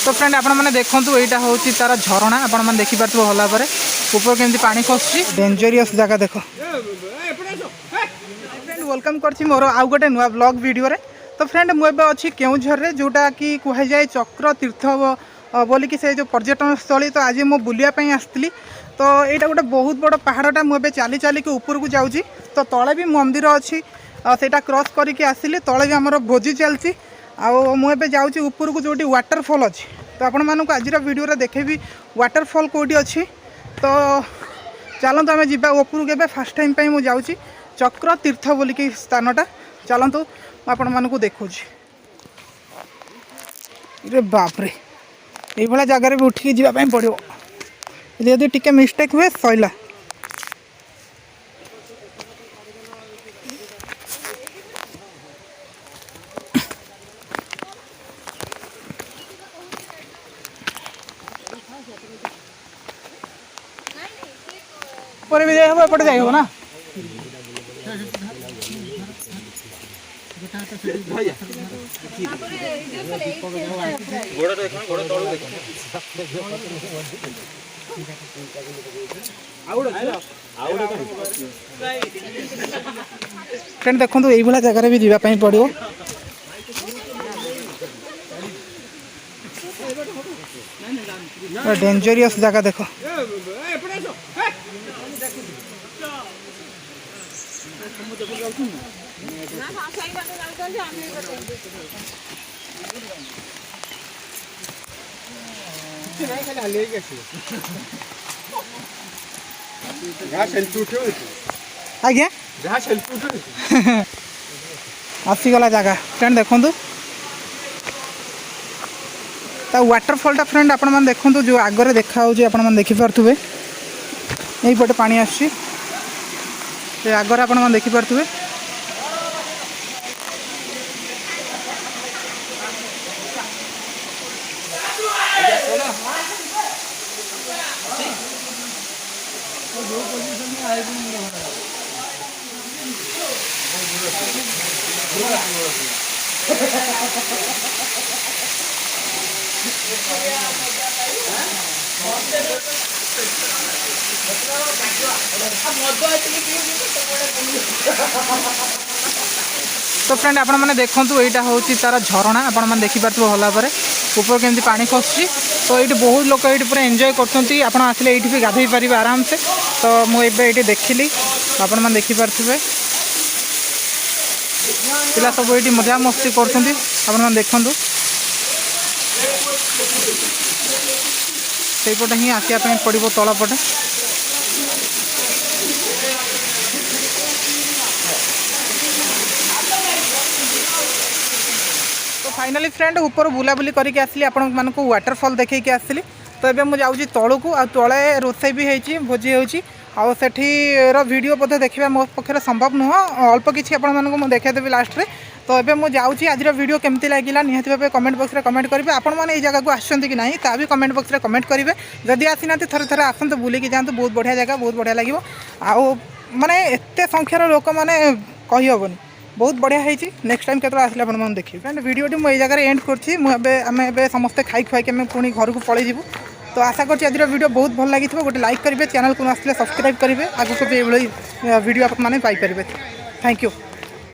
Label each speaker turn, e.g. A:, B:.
A: तो फ्रेंड आपण मैंने देखूँ यहाँ हूँ तार झरणा आपण मैंने देखिपार भल भाव ऊपर केमती पानी खसुची डेंजरियस जगह देख फ्रेंड वेलकम करछि मोर आउ गोटे नुआ ब्लॉग वीडियो रे। तो फ्रेंड मुझे अच्छी केउझर रे जोटा कि कहुए चक्र तीर्थ बोलिकी से जो पर्यटन स्थली। तो आज मु बुलियापाई आसती तो यहाँ गोटे बहुत बड़ पहाड़टा मुझे चली चली ऊपर को जाऊँगी। तो तले भी मंदिर अच्छी सेटा क्रॉस करके आसिली तले भी आमर भोजी चलती मुझे जाऊँगी ऊपर को जोटी वाटरफॉल अच्छी। तो आपण मानक आज वीडियो देखेबी वाटरफॉल कौटी अच्छी। तो चलतु आम जा ऊपर के फास्ट टाइम पर मुझे जाऊँगी चक्र तीर्थ बोलिकी स्थानटा चलतु आपण मानक देखुँ। रे बापरे ये जगार भी उठिक जावाई पड़ो यदि टिके मिस्टेक हुए सैला। पर भी जाए एपटे जाए हो ना फ्रेंड देखो ये जगार भी जावाई पड़ो। डेंजरियस जगह देख आज्ञा आसीगला जगह फ्रेंड देखूँ वाटरफॉलटा फ्रेंड आपण मैंने देखूँ जो आगे देखा आपण मैंने देखिपे यही पटे पानी आगे आपण मैंने देखिपे। तो फ्रेंड आपण मैंने देखूँ यहाँ हूँ तार झरणा आपण मैंने देखिपार भल भाव ऊपर केमती पानी खसुची। तो ये बहुत लोग ये पूरा एंजॉय करते आप आसिले ये भी गाधई पारे आराम से। तो मुझे देखिली आपण मैंने देखिपारे पिला सब ये मजा मस्ती कर देखूँ सेपटे ही आसापी पड़ो तलपटे। तो फाइनली फ्रेंड ऊपर बुलाबुली करके आसली आपण मानक वाटरफॉल देखिए आसली। तो ये मुझे जाऊँगी तलू को तले रोषे भी होती भोजी होती आठीर वीडियो बोधे देखा मो पक्षे संभव नुह अल्प किसी आपको देखेदेवी लास्ट रे। तो ये मुझे जाऊँगी आज वीडियो केमती लगे निहाती भाव कमेंट बॉक्स में कमेंट करेंगे आपण मैंने जगह को आसुँच कि ना ता भी कमेंट बॉक्स में कमेंट करेंगे। जदि आसी ना थे थे आसतु बुलिकी जातु बहुत बढ़िया जगह बहुत बढ़िया लगे माने एत संख्यार लोक मैंने कहीहबनी बहुत बढ़िया होती। नेक्स्ट टाइम केतरा आसले आपन देखिए फ्रेंड वीडियो मुझे जगह एंड कर समस्ते खाई खुआई आम पुणी घर को पलैबू। तो आशा करछि आज वीडियो बहुत भल लगी गोटे लाइक करेंगे चैनल को आसले सब्सक्राइब करेंगे आगू को भी ये वीडियो आप पाइपर। Thank you.